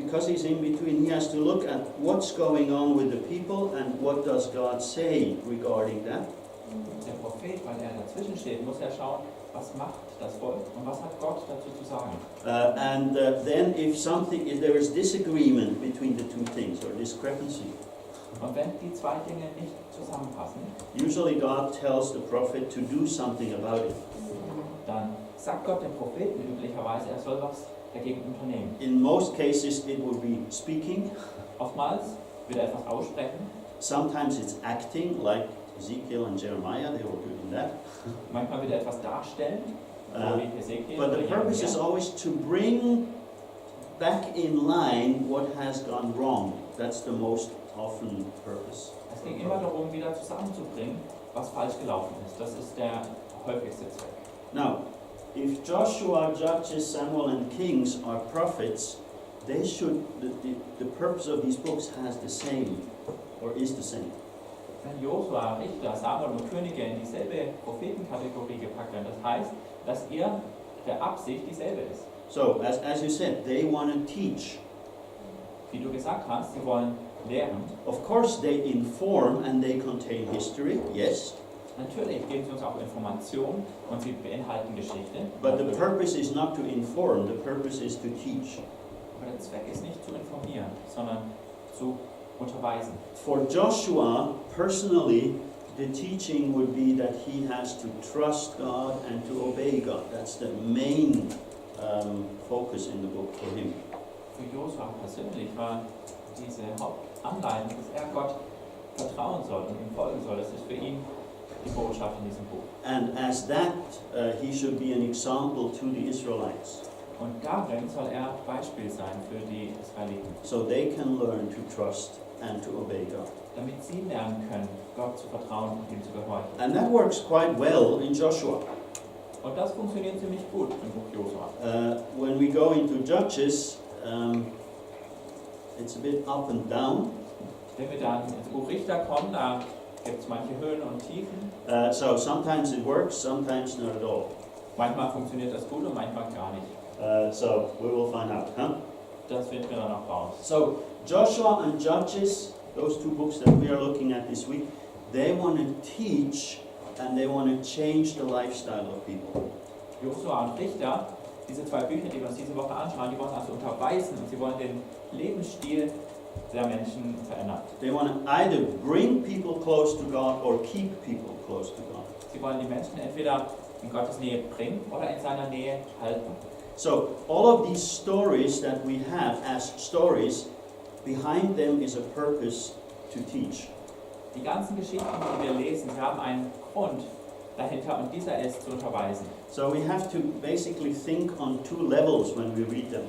because he's in between, he has to look at what's going on with the people and what does God say regarding that. Der Prophet, weil er dazwischen steht, muss er schauen, was macht das Volk und was hat Gott dazu zu sagen. Then if there is disagreement between the two things or discrepancy, Und wenn die zwei Dinge nicht zusammenpassen, usually God tells the prophet to do something about it. dann sagt Gott dem Propheten üblicherweise, er soll was dagegen unternehmen. In most cases it will be speaking. Oftmals wird er etwas aussprechen. Sometimes it's acting, like Ezekiel and Jeremiah, they were doing that. Manchmal wird er etwas darstellen, so wie Hesekiel But oder the purpose is Jeremia. always to bring back in line what has gone wrong. That's the most often purpose. Es ging immer darum, wieder zusammenzubringen, was falsch gelaufen ist. Das ist der häufigste Zweck. Now, if Joshua, Judges, Samuel and Kings are prophets, they should, the purpose of these books has the same, or is the same. Wenn Josua, Richter, Samuel und Könige in dieselbe Prophetenkategorie gepackt werden, das heißt, dass der Absicht dieselbe ist. So, as you said, they want to teach. Wie du gesagt hast, sie wollen lehren. Of course, they inform and they contain history, yes. Natürlich geben sie uns auch Informationen und sie beinhalten Geschichte. But the purpose is not to inform, the purpose is to teach. Aber der Zweck ist nicht zu informieren, sondern zu unterweisen. For Joshua, personally, the teaching would be that he has to trust God and to obey God. That's the main focus in the book for him. Für Josua persönlich war diese Hauptanleitung, dass er Gott vertrauen soll und ihm folgen soll. Das ist für ihn die Botschaft in diesem Buch. And as that, he should be an example to the Israelites. Und darin soll er Beispiel sein für die Israeliten. So they can learn to trust and to obey God. Damit sie lernen können, Gott zu vertrauen und ihm zu gehorchen. And that works quite well in Joshua. Und das funktioniert ziemlich gut im Buch Josua. When we go into Judges, it's a bit up and down. Wenn wir dann ins Buch Richter kommen, da gibt es manche Höhen und Tiefen. So sometimes it works, sometimes not at all. Manchmal funktioniert das gut und manchmal gar nicht. So we will find out, huh? Das finden wir dann auch raus. So Joshua and Judges, those two books that we are looking at this week, they want to teach and they want to change the lifestyle of people. Josua und Richter, diese zwei Bücher, die wir uns diese Woche anschauen, die wollen also unterweisen und sie wollen den Lebensstil der Menschen verändern. They want to either bring people close to God or keep people close to God. Sie wollen die Menschen entweder in Gottes Nähe bringen oder in seiner Nähe halten. So all of these stories that we have as stories, behind them is a purpose to teach. Die ganzen Geschichten, die wir lesen, sie haben einen Grund dahinter und dieser ist zu unterweisen. So we have to basically think on two levels when we read them.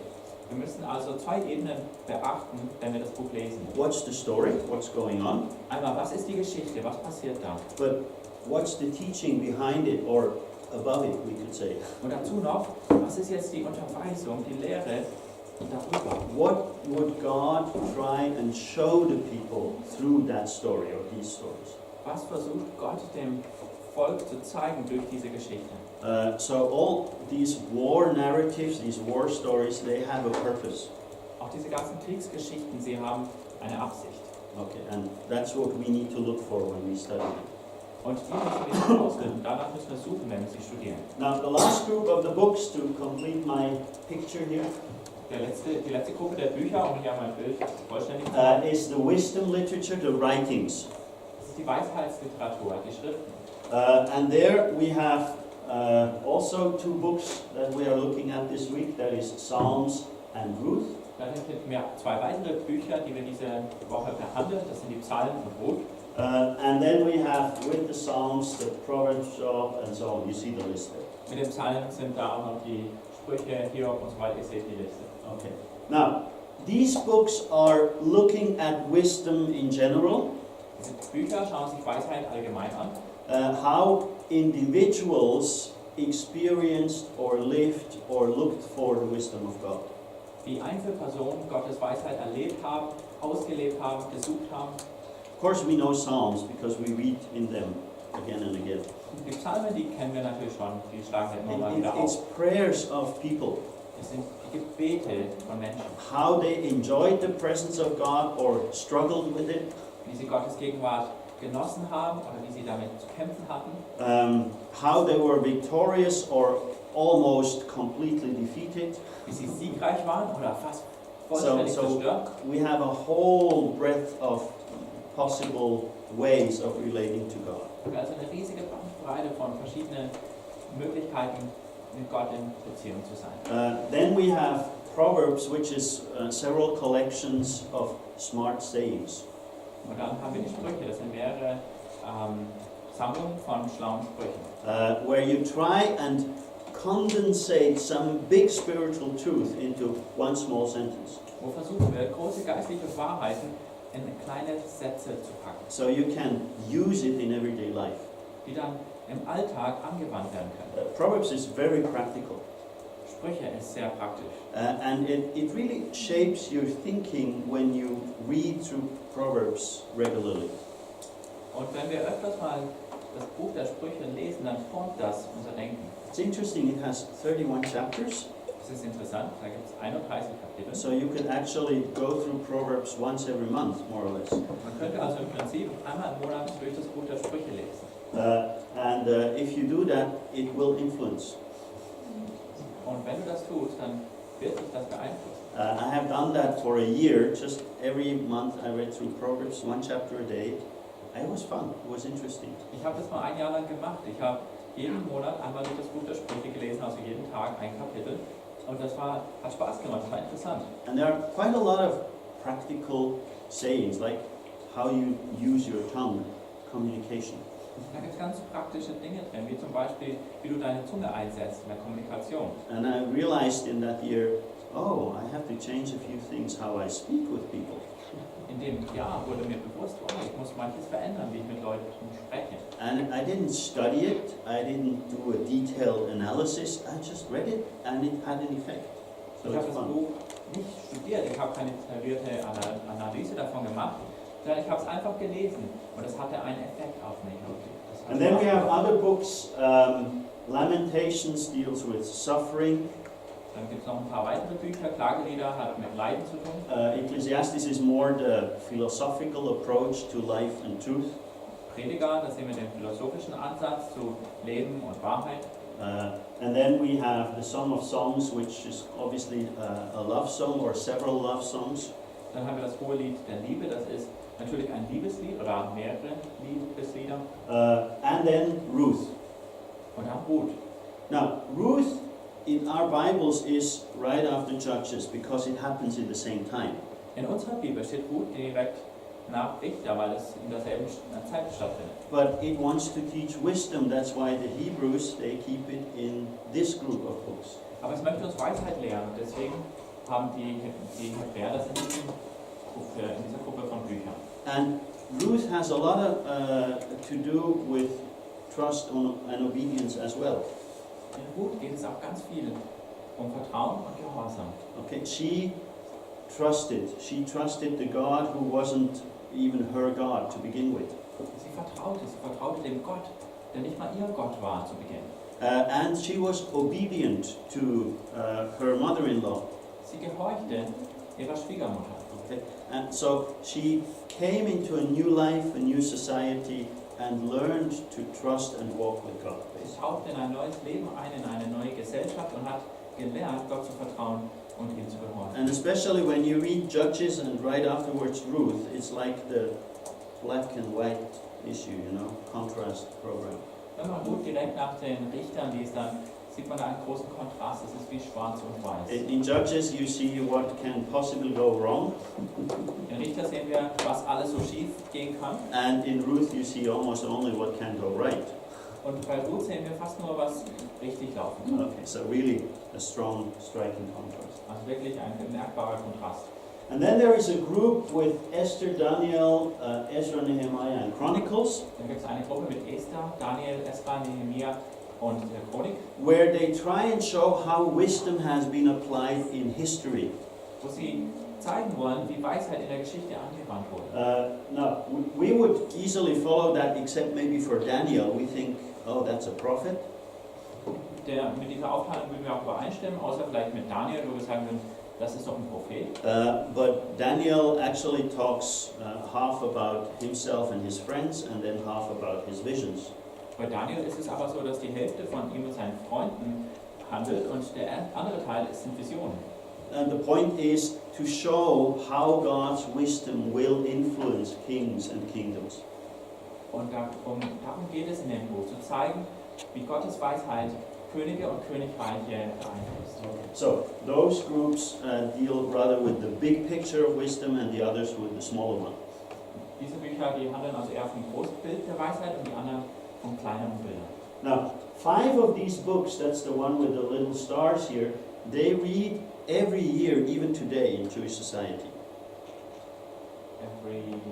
Wir müssen also zwei Ebenen beachten, wenn wir das Buch lesen. What's the story? What's going on? Einmal, was ist die Geschichte? Was passiert da? But what's the teaching behind it or above it, we could say? Und dazu noch, was ist jetzt die Unterweisung, die Lehre darüber? What would God try and show the people through that story or these stories? Was versucht Gott dem Volk zu zeigen durch diese Geschichte? So all these war narratives, these war stories, they have a purpose. Auch diese ganzen Kriegsgeschichten, sie haben eine Absicht. Okay, and that's what we need to look for when we study them. Und die müssen wir herausfinden, danach müssen wir suchen, wenn wir sie studieren. Now, the last group of the books, to complete my picture here, Die letzte Gruppe der Bücher, um hier mein Bild vollständig zu machen, is the wisdom literature, the writings. das ist die Weisheitsliteratur, die Schriften. And there we have also two books that we are looking at this week, that is Psalms and Ruth. Dann finden wir zwei weitere Bücher, die wir diese Woche behandeln, das sind die Psalmen und Ruth. And then we have with the Psalms, the Proverbs, Job, and so on. You see the list there. Mit den Psalmen sind da auch noch die Sprüche, Hiob und so weiter, ihr seht die Liste. Okay. Now, these books are looking at wisdom in general, Diese Bücher schauen sich Weisheit allgemein an. how individuals experienced or lived or looked for the wisdom of God. Wie Einzelpersonen Gottes Weisheit erlebt haben, ausgelebt haben, gesucht haben. Of course, we know Psalms because we read in them again and again. Die Psalmen, die kennen wir natürlich schon, die schlagen wir immer mal wieder It's auf. prayers of people. Es sind die Gebete von Menschen, how they enjoyed the presence of God or struggled with it, wie sie Gottes Gegenwart genossen haben oder wie sie damit zu kämpfen hatten, how they were victorious or almost completely defeated. wie sie siegreich waren oder fast So, vollständig so zerstört. we have a whole breadth of possible ways of relating to God. Also eine riesige Bandbreite von verschiedenen Möglichkeiten, mit Gott in Beziehung zu sein. Then we have Proverbs, which is several collections of smart sayings. Und dann haben wir die Sprüche, das sind mehrere Sammlungen von schlauen Sprüchen, Where you try and condensate some big spiritual truth into one small sentence. wo versuchen wir, große geistliche Wahrheiten in kleine Sätze zu packen, So you can use it in everyday life. die dann im Alltag angewandt werden können. Proverbs is very practical. Sprüche ist sehr praktisch. And it really shapes your thinking when you read through Proverbs regularly. Und wenn wir öfters mal das Buch der Sprüche lesen, dann formt das unser Denken. It's interesting, it has 31 chapters, Das ist interessant, da gibt es 31 Kapitel. so you could actually go through Proverbs once every month, more or less. Man könnte also im Prinzip einmal im Monat durch das Buch der Sprüche lesen. And if you do that, it will influence. Und wenn du das tust, dann wird dich das beeinflussen. I have done that for a year, just every month I read through Proverbs, one chapter a day. It was fun, it was interesting. Ich habe das mal ein Jahr lang gemacht. Ich habe jeden Monat einmal durch das Buch der Sprüche gelesen, also jeden Tag ein Kapitel. Und das hat Spaß gemacht, das war interessant. And there are quite a lot of practical sayings, like how you use your tongue, communication. Da gibt es ganz praktische Dinge drin, wie zum Beispiel, wie du deine Zunge einsetzt in der Kommunikation. And I realized in that year, oh, I have to change a few things how I speak with people. In dem Jahr wurde mir bewusst, oh, ich muss manches verändern, wie ich mit Leuten spreche. And I didn't study it, I didn't do a detailed analysis, I just read it and it had an effect. So Ich habe it's das fun. Buch nicht studiert, ich habe keine detaillierte Analyse davon gemacht, sondern ich habe es einfach gelesen und es hatte einen Effekt auf mich. Das hat And then we Spaß have gemacht. other books, Lamentations deals with suffering, Dann gibt es noch ein paar weitere Bücher, Klagelieder hat mit Leiden zu tun. Ecclesiastes is more the philosophical approach to life and truth. Prediger, da sehen wir den philosophischen Ansatz zu Leben und Wahrheit. And then we have the Song of Songs, which is obviously a love song or several love songs. Dann haben wir das Hohelied der Liebe, das ist natürlich ein Liebeslied oder mehrere Liebeslieder. And then Ruth. Und dann Ruth. Now, Ruth in our Bibles is right after Judges because it happens in the same time. In unserer Bibel steht Ruth direkt nach Richter, weil es in derselben Zeit stattfindet. But it wants to teach wisdom, that's why the Hebrews, they keep it in this group of books. Aber es möchte uns Weisheit lehren und deswegen haben die Hebräer das in dieser Gruppe von Büchern. And Ruth has a lot of, to do with trust and obedience as well. In Ruth geht es auch ganz viel um Vertrauen und Gehorsam. Okay, she trusted the God who wasn't even her God to begin with. Sie vertraute dem Gott, der nicht mal ihr Gott war zu Beginn. And she was obedient to her mother-in-law. Sie gehorchte ihrer Schwiegermutter. Okay? And so she came into a new life, a new society, and learned to trust and walk with God. Sie tauchte in ein neues Leben ein, in eine neue Gesellschaft und hat gelernt, Gott zu vertrauen und ihm zu gehorchen. And especially when you read Judges and right afterwards Ruth, it's like the black and white issue, you know, contrast program. Wenn man Ruth direkt nach den Richtern liest, dann sieht man da einen großen Kontrast. Es ist wie schwarz und weiß. In Judges you see what can possibly go wrong, In Richter sehen wir, was alles so schief gehen kann. and in Ruth you see almost only what can go right. Und bei Ruth sehen wir fast nur, was richtig laufen kann. Okay, so really a strong, striking contrast. Also wirklich ein bemerkbarer Kontrast. And then there is a group with Esther, Daniel, Ezra, Nehemiah, and Chronicles, Dann gibt es eine Gruppe mit Esther, Daniel, Esra, Nehemia und der Chronik, where they try and show how wisdom has been applied in history. wo sie zeigen wollen, wie Weisheit in der Geschichte angewandt wurde. Now, we would easily follow that, except maybe for Daniel, we think, oh, that's a prophet. mit dieser Aufteilung würden wir auch übereinstimmen, außer vielleicht mit Daniel, wo wir sagen würden, das ist doch ein Prophet. But Daniel actually talks half about himself and his friends and then half about his visions. Bei Daniel ist es aber so, dass die Hälfte von ihm und seinen Freunden handelt und der andere Teil sind Visionen. And the point is to show how God's wisdom will influence kings and kingdoms. Und darum geht es in dem Buch, zu zeigen, wie Gottes Weisheit Könige und Königreiche beeinflusst. So those groups deal rather with the big picture of wisdom and the others with the smaller one. Diese Bücher, die handeln also eher vom Großbild der Weisheit und die anderen von kleineren Bildern. Now, 5 of these books, that's the one with the little stars here, they read every year, even today in Jewish society.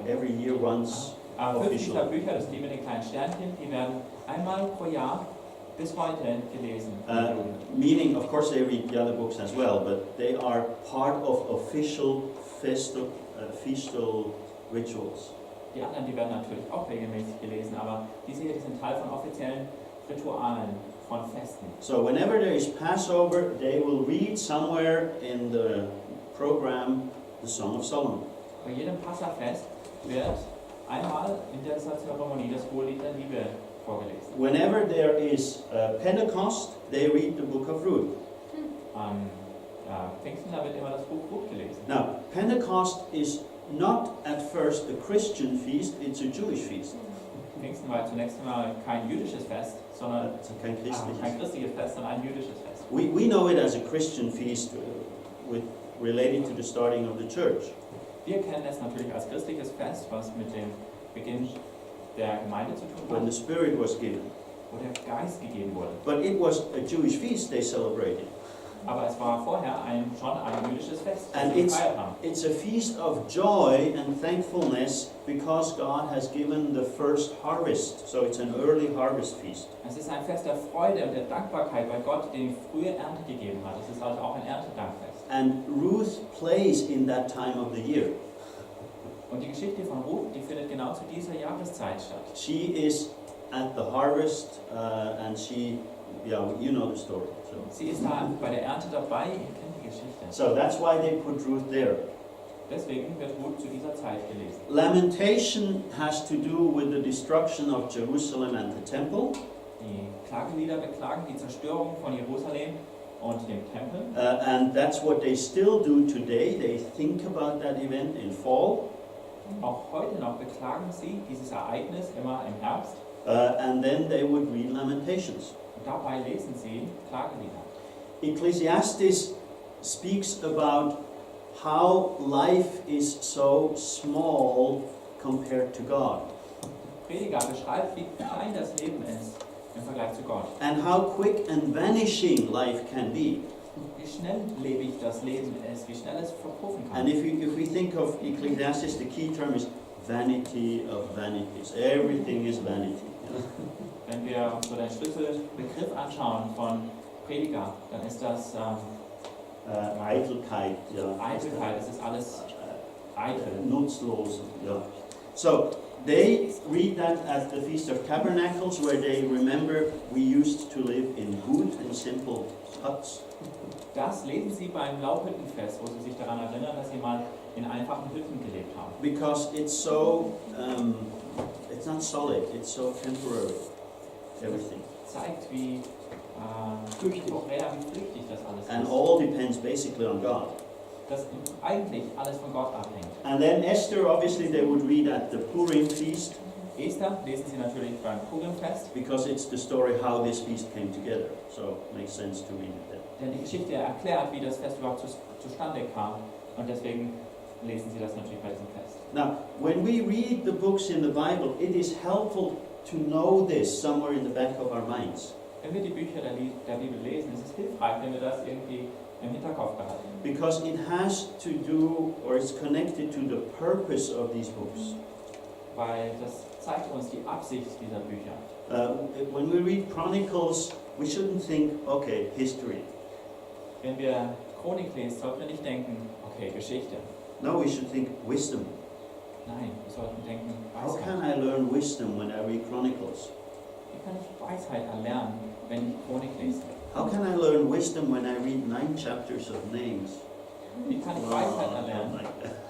Every year once. 5 dieser Bücher, das ist die mit den kleinen Sternchen, die werden einmal pro Jahr bis heute gelesen. Meaning, of course, they read the other books as well, but they are part of official festal rituals. Die anderen, die werden natürlich auch regelmäßig gelesen, aber diese hier, die sind Teil von offiziellen Ritualen, von Festen. So whenever there is Passover, they will read somewhere in the program the Song of Solomon. Bei jedem Passafest wird einmal in dieser Zeremonie das Hohelied der Liebe vorgelesen. Whenever there is Pentecost, they read the book of Ruth. Pfingsten, da wird immer das Buch Ruth gelesen. Now, Pentecost is not at first a Christian feast, it's a Jewish feast. Pfingsten war zunächst einmal kein jüdisches Fest, sondern kein christliches Fest, sondern ein jüdisches Fest. We know it as a Christian feast related to the starting of the church. Wir kennen es natürlich als christliches Fest, was mit dem Beginn der Gemeinde zu tun When hat, the Spirit was given. wo der Geist gegeben wurde. But it was a Jewish feast they celebrated. Aber es war vorher schon ein jüdisches Fest, das And wir gefeiert haben. it's a feast of joy and thankfulness because God has given the first harvest. So it's an early harvest feast. Es ist ein Fest der Freude und der Dankbarkeit, weil Gott die frühe Ernte gegeben hat. Es ist also auch ein Erntedankfest. And Ruth plays in that time of the year. Und die Geschichte von Ruth, die findet genau zu dieser Jahreszeit statt. She is at the harvest and she, you know the story. Sie ist da bei der Ernte dabei, ihr kennt die Geschichte. So that's why they put Ruth there. Deswegen wird Ruth zu dieser Zeit gelesen. Lamentation has to do with the destruction of Jerusalem and the temple. Die Klagelieder beklagen die Zerstörung von Jerusalem und dem Tempel. And that's what they still do today. They think about that event in fall. Auch heute noch beklagen sie dieses Ereignis immer im Herbst. And then they would read Lamentations. Und dabei lesen sie Klagelieder. Ecclesiastes speaks about how life is so small compared to God. Prediger beschreibt, wie klein das Leben ist im Vergleich zu Gott. And how quick and vanishing life can be. Wie schnelllebig das Leben ist, wie schnell es verpuffen kann. And if we think of Ecclesiastes, the key term is vanity of vanities. Everything is vanity. Wenn wir uns so den Schlüsselbegriff anschauen von Prediger, dann ist das Eitelkeit. Eitelkeit, es ist alles eitel. Nutzlos. So they read that at the Feast of Tabernacles, where they remember we used to live in wood and simple huts. Das lesen sie beim Laubhüttenfest, wo sie sich daran erinnern, dass sie mal in einfachen Hütten gelebt haben. Because it's so, it's not solid, it's so temporary, everything. Zeigt, wie temporär, wie flüchtig das alles And ist. all depends basically on God. Dass eigentlich alles von Gott abhängt. And then Esther, obviously they would read at the Purim feast. Esther lesen sie natürlich beim Purimfest. Because it's the story how this feast came together. So it makes sense to read it there. Denn die Geschichte erklärt, wie das Fest überhaupt zustande kam. Und deswegen lesen sie das natürlich bei diesem Fest. Now, when we read the books in the Bible, it is helpful to know this somewhere in the back of our minds. Wenn wir die Bücher der Bibel lesen, ist es hilfreich, wenn wir das irgendwie im Hinterkopf behalten. Because it has to do, or it's connected to the purpose of these books. Weil das zeigt uns die Absicht dieser Bücher. When we read Chronicles, we shouldn't think, okay, history. Wenn wir Chronik lesen, sollten wir nicht denken, okay, Geschichte. No, we should think wisdom. Nein, wir sollten denken, How Weisheit. can I learn wisdom when I read Chronicles? Wie kann ich Weisheit erlernen, wenn ich Chronik lese? How can I learn wisdom when I read 9 chapters of names? Wie kann ich Weisheit erlernen,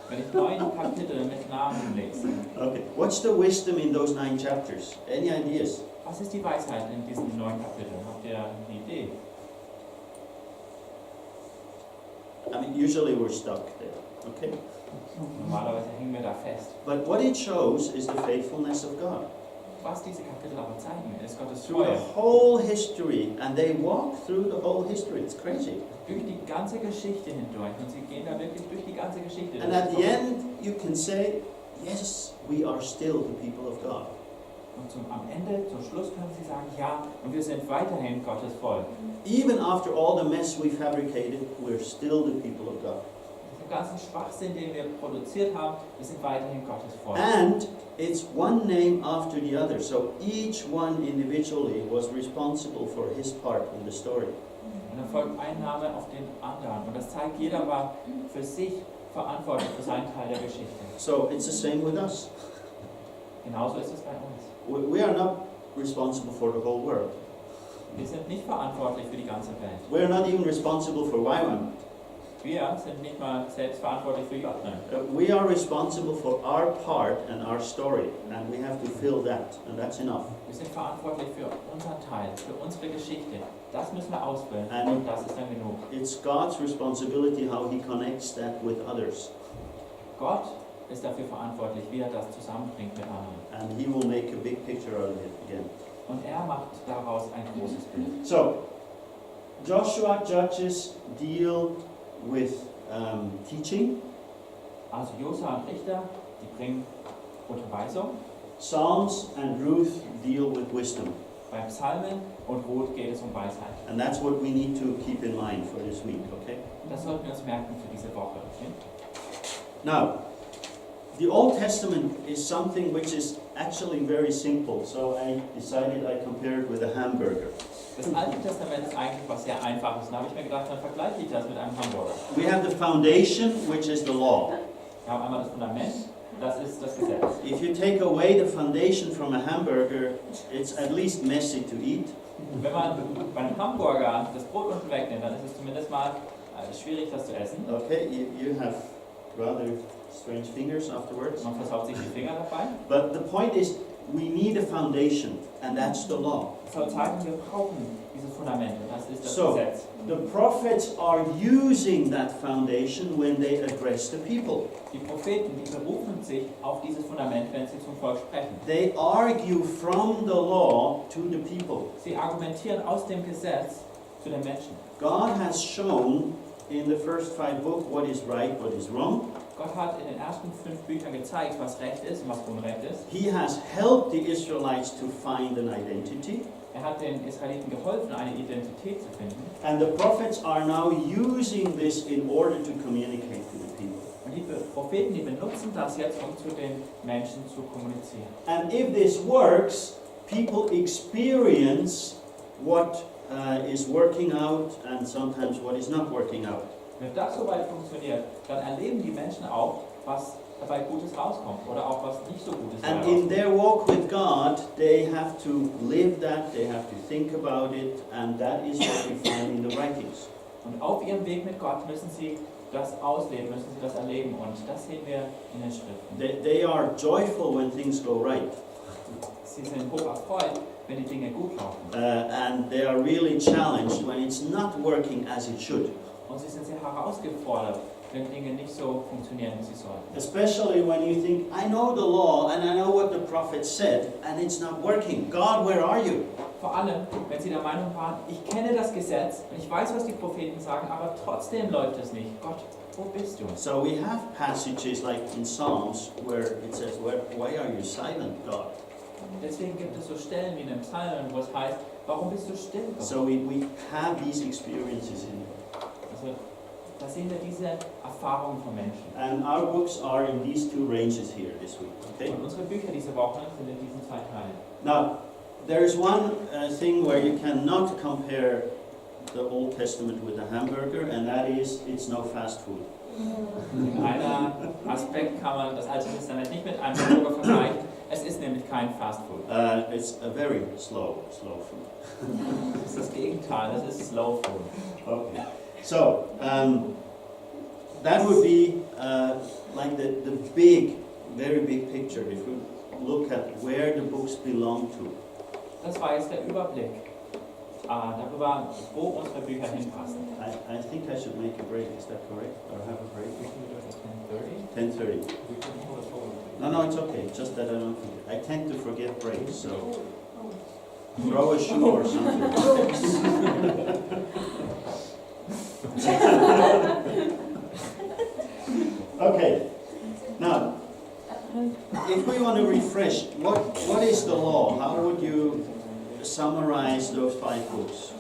wenn ich 9 Kapitel mit Namen lese? Okay, what's the wisdom in those 9 chapters? Any ideas? Was ist die Weisheit in diesen 9 Kapiteln? Habt ihr eine Idee? I mean, usually we're stuck there, okay? Normalerweise hängen wir da fest. But what it shows is the faithfulness of God. Was diese Kapitel aber zeigen, ist Gottes Through Treue. the whole history, and they walk through the whole history. It's crazy. Durch die ganze Geschichte hindurch. Und sie gehen da wirklich durch die ganze Geschichte. And at the end, you can say, yes, we are still the people of God. Und am Ende, zum Schluss können sie sagen, ja, und wir sind weiterhin Gottes Volk. Even after all the mess we fabricated, we're still the people of God. Den ganzen Schwachsinn, den wir produziert haben, wir sind weiterhin Gottes Volk. And it's one name after the other. So each one individually was responsible for his part in the story. Und dann folgt ein Name auf den anderen. Und das zeigt, jeder war für sich verantwortlich für seinen Teil der Geschichte. So it's the same with us. Genauso ist es bei uns. We are not responsible for the whole world. Wir sind nicht verantwortlich für die ganze Welt. We are not even responsible for Wyman. Wir sind nicht mal selbst verantwortlich für Jotten. We are responsible for our part and our story, and we have to fill that, and that's enough. Wir sind verantwortlich für unseren Teil, für unsere Geschichte. Das müssen wir ausfüllen And und das ist dann genug. it's God's responsibility how He connects that with others, Gott ist dafür verantwortlich, wie er das zusammenbringt mit anderen. and He will make a big picture out of it again. Und er macht daraus ein großes Bild. So, Joshua, Judges deal with teaching. Also Josua und Richter, die bringen Unterweisung. Psalms and Ruth deal with wisdom. Bei Psalmen und Ruth geht es um Weisheit. And that's what we need to keep in mind for this week, okay? Und das sollten wir uns merken für diese Woche. Okay? Now, the Old Testament is something which is actually very simple, so I decided I compare it with a hamburger. Das Alte Testament ist eigentlich was sehr Einfaches. Und da habe ich mir gedacht, dann vergleiche ich das mit einem Hamburger. We have the foundation, which is the law. Wir haben einmal das Fundament, das ist das Gesetz. If you take away the foundation from a hamburger, it's at least messy to eat. Wenn man bei einem Hamburger das Brot unten wegnimmt, dann ist es zumindest mal schwierig, das zu essen. Okay, you have rather strange fingers afterwards. Man versaut sich die Finger dabei. But the point is, we need a foundation, and that's the law. Das soll zeigen, wir brauchen dieses Fundament und das ist das So, Gesetz. the prophets are using that foundation when they address the people. Die Propheten, die berufen sich auf dieses Fundament, wenn sie zum Volk sprechen. They argue from the law to the people. Sie argumentieren aus dem Gesetz zu den Menschen. God has shown in the first 5 books what is right, what is wrong. Gott hat in den ersten 5 Büchern gezeigt, was Recht ist und was Unrecht ist. He has helped the Israelites to find an identity. Er hat den Israeliten geholfen, eine Identität zu finden. And the prophets are now using this in order to communicate to the people. Und die Propheten, die benutzen das jetzt, um zu den Menschen zu kommunizieren. And if this works, people experience what is working out and sometimes what is not working out. Wenn das soweit funktioniert, dann erleben die Menschen auch, was dabei Gutes rauskommt oder auch was nicht so Gutes dabei And in rauskommt. their walk with God, they have to live that, they have to think about it, and that is what we find in the writings. Und auf ihrem Weg mit Gott müssen sie das ausleben, müssen sie das erleben und das sehen wir in den Schriften. They are joyful when things go right, Sie sind hoch erfreut, wenn die Dinge gut laufen. and they are really challenged when it's not working as it should. Und sie sind sehr herausgefordert, wenn Dinge nicht so funktionieren, wie sie sollten. Especially when you think, I know the law and I know what the prophet said, and it's not working. God, where are you? Vor allem, wenn sie der Meinung waren, ich kenne das Gesetz und ich weiß, was die Propheten sagen, aber trotzdem läuft es nicht. Gott, wo bist du? So we have passages like in Psalms where it says, why are you silent, God? Deswegen gibt es so Stellen wie in den Psalmen, wo es heißt, warum bist du still, Gott? So we have these experiences in here. Also, da sehen wir diese Erfahrungen von Menschen. And our books are in these 2 ranges here this week, okay? Und unsere Bücher diese Woche sind in diesen 2 Teilen. Now, there is one thing where you cannot compare the Old Testament with a hamburger, and that is, it's no fast food. In einem Aspekt kann man das Alte Testament nicht mit einem Hamburger vergleichen. Es ist nämlich kein Fast Food. It's a very slow food. Das ist das Gegenteil, das ist Slow Food. Okay. So, that would be like the big, very big picture if we look at where the books belong to. Das war jetzt der Überblick darüber, wo unsere Bücher hinpassen. I think I should make a break, is that correct? Or have a break? We can do it at 10:30. 10:30. We can hold it forward. No, it's okay, just that I don't forget. I tend to forget breaks, so throw a shoe or something. Okay, now, if we want to refresh, what is the law? How would you summarize those 5 books?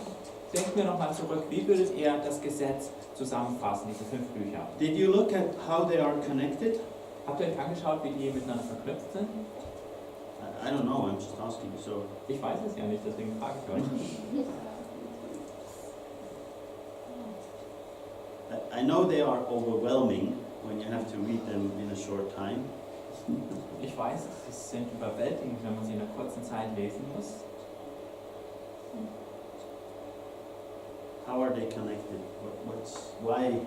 Denken wir nochmal zurück, wie würdet ihr das Gesetz zusammenfassen, diese 5 Bücher? Did you look at how they are connected? Habt ihr euch angeschaut, wie die miteinander verknüpft sind? I don't know, I'm just asking. So, Ich weiß es ja nicht, deswegen frage ich euch. I know they are overwhelming when you have to read them in a short time. Ich weiß, sie sind überwältigend, wenn man sie in einer kurzen Zeit lesen muss. How are they connected? Why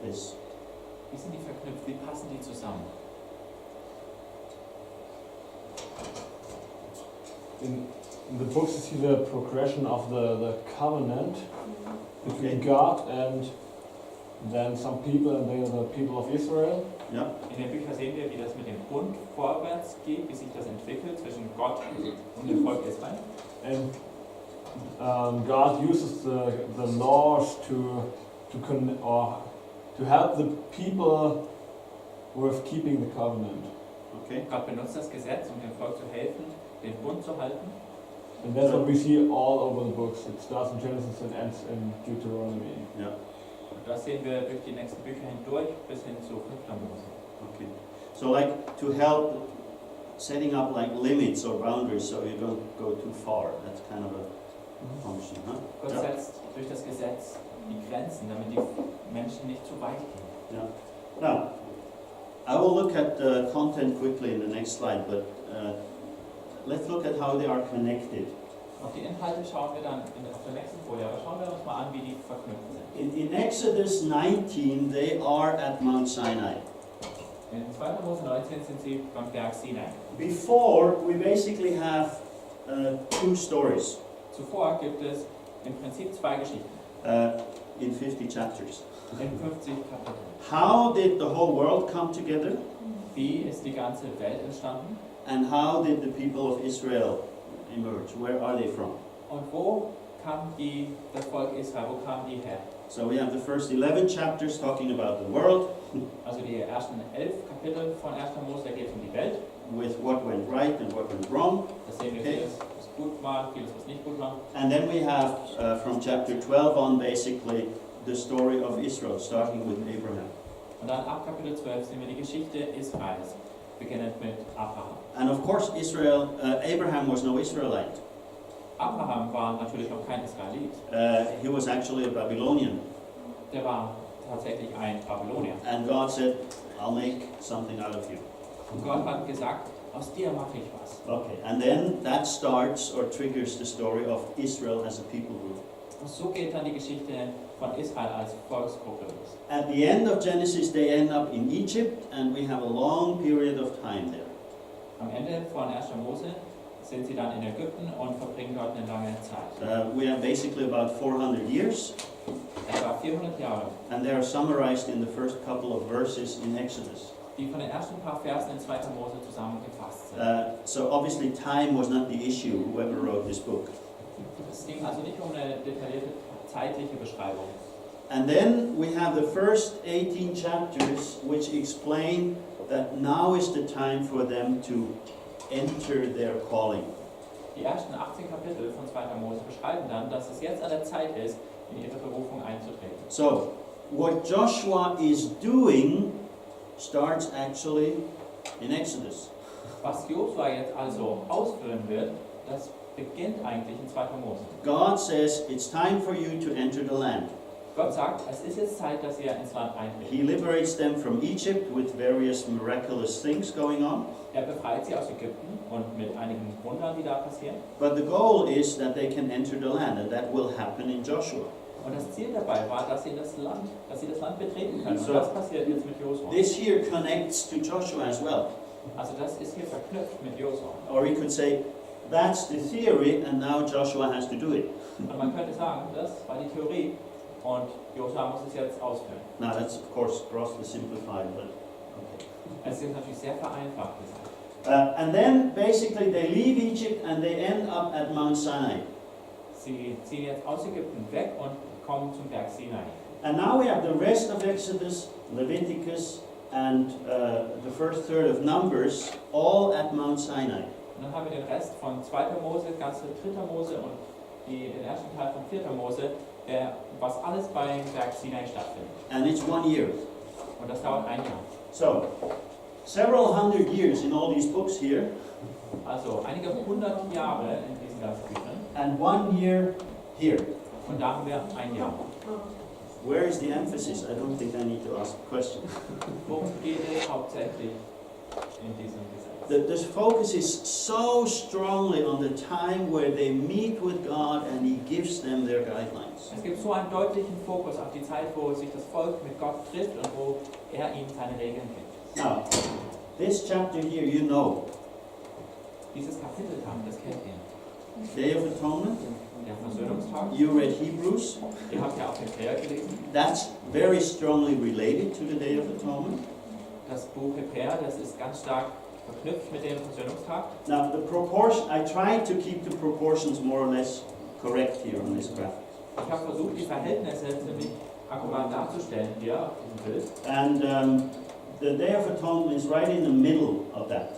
this? Wie sind die verknüpft? Wie passen die zusammen? In the books you see the progression of the covenant between Okay. God and then some people, and they are the people of Israel. Yeah. In den Büchern sehen wir, wie das mit dem Bund vorwärts geht, wie sich das entwickelt zwischen Gott und dem Volk Israel. And God uses the laws to help the people with keeping the covenant. Okay. Gott benutzt das Gesetz, um dem Volk zu helfen, den Bund zu halten. And that's what we see all over the books. It starts in Genesis and ends in Deuteronomy. Yeah. Und das sehen wir durch die nächsten Bücher hindurch bis hin zu 5. Mose. Okay. So like to help setting up like limits or boundaries so you don't go too far. That's kind of a function, huh? Gott Ja. setzt durch das Gesetz die Grenzen, damit die Menschen nicht zu weit gehen. Yeah. Now, I will look at the content quickly in the next slide, but let's look at how they are connected. Auf die Inhalte schauen wir dann auf der nächsten Folie, aber schauen wir uns mal an, wie die verknüpft sind. In Exodus 19, they are at Mount Sinai. In 2. Mose 19 sind sie beim Berg Sinai. Before, we basically have 2 stories Zuvor gibt es im Prinzip 2 Geschichten in 50 chapters. in 50 Kapiteln. How did the whole world come together? Wie ist die ganze Welt entstanden? And how did the people of Israel emerge? Where are they from? Und wo kam das Volk Israel, wo kamen die her? So we have the first 11 chapters talking about the world, Also die ersten 11 Kapitel von 1. Mose, da geht es um die Welt. with what went right and what went wrong. Da sehen wir Okay. vieles, was gut war, vieles, was nicht gut war. And then we have from chapter 12 on basically the story of Israel, starting with Abraham. Und dann ab Kapitel 12 sehen wir die Geschichte Israels, beginnend mit Abraham. And of course, Abraham was no Israelite. Abraham war natürlich noch kein Israelit. He was actually a Babylonian. Der war tatsächlich ein Babylonier. And God said, I'll make something out of you. Und Gott hat gesagt, aus dir mache ich was. Okay, and then that starts or triggers the story of Israel as a people group. Und so geht dann die Geschichte von Israel als Volksgruppe los. At the end of Genesis, they end up in Egypt, and we have a long period of time there. Am Ende von 1. Mose sind sie dann in Ägypten und verbringen dort eine lange Zeit. We have basically about 400 years, Etwa 400 Jahre, and they are summarized in the first couple of verses in Exodus. die von den ersten paar Versen in 2. Mose zusammengefasst sind. So obviously time was not the issue, whoever wrote this book. Es ging also nicht um eine detaillierte zeitliche Beschreibung. And then we have the first 18 chapters which explain that now is the time for them to enter their calling. Die ersten 18 Kapitel von 2. Mose beschreiben dann, dass es jetzt an der Zeit ist, in ihre Berufung einzutreten. So, what Joshua is doing starts actually in Exodus. Was Josua jetzt also ausführen wird, das beginnt eigentlich in 2. Mose. God says it's time for you to enter the land. Gott sagt, es ist jetzt Zeit, dass ihr ins Land eintritt. He liberates them from Egypt with various miraculous things going on. Er befreit sie aus Ägypten und mit einigen Wundern, die da passieren. But the goal is that they can enter the land, and that will happen in Joshua. Und das Ziel dabei war, dass sie das Land betreten können. Und So, das passiert jetzt mit Josua. This here connects to Joshua as well. Also das ist hier verknüpft mit Josua. Or he could say, that's the theory, and now Joshua has to do it. Und man könnte sagen, das war die Theorie und Josua muss es jetzt ausführen. Now that's of course grossly simplified, but okay. Es ist natürlich sehr vereinfacht gesagt. And then basically they leave Egypt and they end up at Mount Sinai. Sie ziehen jetzt aus Ägypten weg und kommen zum Berg Sinai. And now we have the rest of Exodus, Leviticus, and the first third of Numbers, all at Mount Sinai. Und dann haben wir den Rest von 2. Mose, ganze 3. Mose und den ersten Teil von 4. Mose, was alles beim Berg Sinai stattfindet. And it's 1 year. Und das dauert ein Jahr. So, several hundred years in all these books here, Also einige 100 Jahre in diesen ganzen Büchern. and 1 year here. Und da haben wir ein Jahr. Where is the emphasis? I don't think I need to ask a question. Worum geht es hauptsächlich in diesem Gesetz? The focus is so strongly on the time where they meet with God and He gives them their guidelines. Es gibt so einen deutlichen Fokus auf die Zeit, wo sich das Volk mit Gott trifft und wo er ihnen seine Regeln gibt. Now, this chapter here, you know, Dieses Kapiteltag, das kennt ihr. Day of Atonement, Der Versöhnungstag. you read Hebrews, Ihr habt ja auch Hebräer gelesen. that's very strongly related to the Day of Atonement. Das Buch Hebräer, das ist ganz stark verknüpft mit dem Versöhnungstag. Now, the proportion, I tried to keep the proportions more or less correct here on this graphic. Ich habe versucht, die Verhältnisse ziemlich akkurat darzustellen hier auf diesem Bild. And the Day of Atonement is right in the middle of that.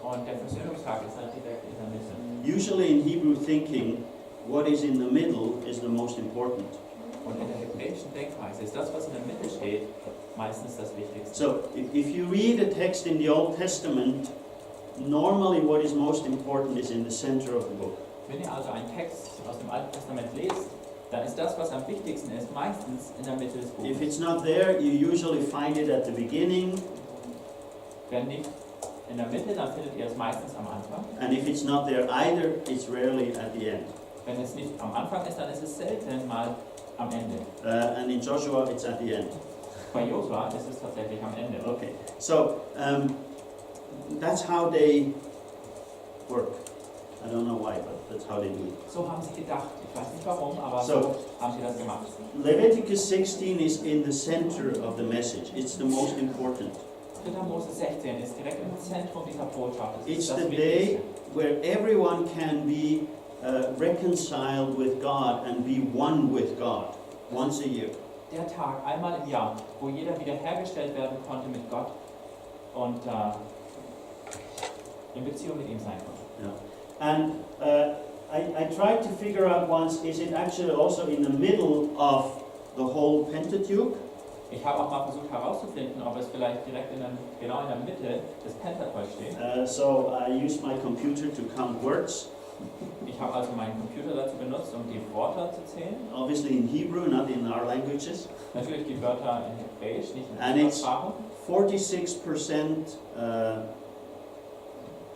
Und der Versöhnungstag ist dann direkt in der Mitte. Usually in Hebrew thinking, what is in the middle is the most important. Und in der hebräischen Denkweise ist das, was in der Mitte steht, meistens das Wichtigste. So, if you read a text in the Old Testament, normally what is most important is in the center of the book. Wenn ihr also einen Text aus dem Alten Testament lest, dann ist das, was am wichtigsten ist, meistens in der Mitte des Buches. If it's not there, you usually find it at the beginning, Wenn nicht in der Mitte, dann findet ihr es meistens am Anfang. and if it's not there either, it's rarely at the end. Wenn es nicht am Anfang ist, dann ist es selten mal am Ende. And in Joshua, it's at the end. Bei Josua ist es tatsächlich am Ende. Okay, so that's how they work. I don't know why, but that's how they do it. So haben sie gedacht. Ich weiß nicht warum, aber So- so haben sie das gemacht. Leviticus 16 is in the center of the message. It's the most important. 3. Mose 16 ist direkt im Zentrum dieser Botschaft. Es It's ist das the day Wichtigste. where everyone can be reconciled with God and be one with God once a year. Der Tag, einmal im Jahr, wo jeder wiederhergestellt werden konnte mit Gott und in Beziehung mit ihm sein konnte. Yeah. And I tried to figure out once, is it actually also in the middle of the whole Pentateuch? Ich habe auch mal versucht herauszufinden, ob es vielleicht direkt genau in der Mitte des Pentateuch steht. So I used my computer to count words, Ich habe also meinen Computer dazu benutzt, um die Wörter zu zählen. obviously in Hebrew, not in our languages. Natürlich die Wörter in Hebräisch, nicht in And unserer it's Sprache. 46%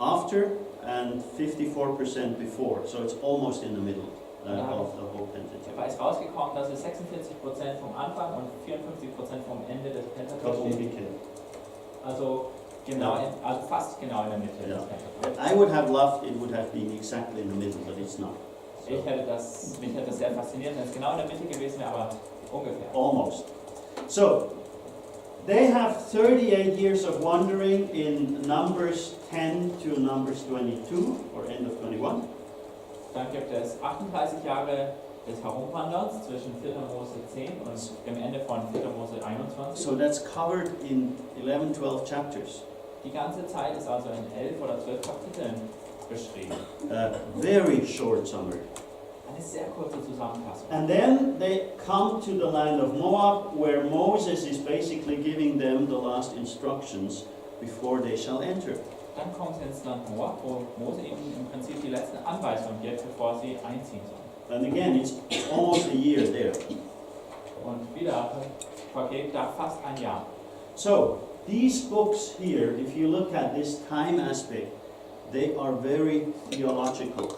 after and 54% before, so it's almost in the middle of the whole Pentateuch. Dabei ist rausgekommen, dass es 46% vom Anfang und 54% vom Ende des Pentateuch Couple steht. weekend. Also also fast genau in der Mitte Ja. des Pentateuch. I would have loved it would have been exactly in the middle, but it's not. So, Mich hätte das sehr fasziniert, wenn es genau in der Mitte gewesen wäre, aber ungefähr. almost. So they have 38 years of wandering in Numbers 10 to Numbers 22, or end of 21. Dann gibt es 38 Jahre des Herumwanderns zwischen 4. Mose 10 und dem Ende von 4. Mose 21. So that's covered in 11, 12 chapters. Die ganze Zeit ist also in 11 oder 12 Kapiteln beschrieben. Very short summary. Eine sehr kurze Zusammenfassung. And then they come to the land of Moab, where Moses is basically giving them the last instructions before they shall enter. Dann kommt es ins Land Moab, wo Mose ihnen im Prinzip die letzten Anweisungen gibt, bevor sie einziehen sollen. And again, it's almost a year there. und wieder vergeht da fast ein Jahr. So, these books here, if you look at this time aspect, they are very theological.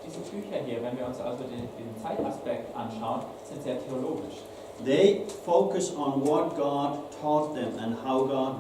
Diese Bücher hier, wenn wir uns also den Zeitaspekt anschauen, sind sehr theologisch. They focus on what God taught them and how God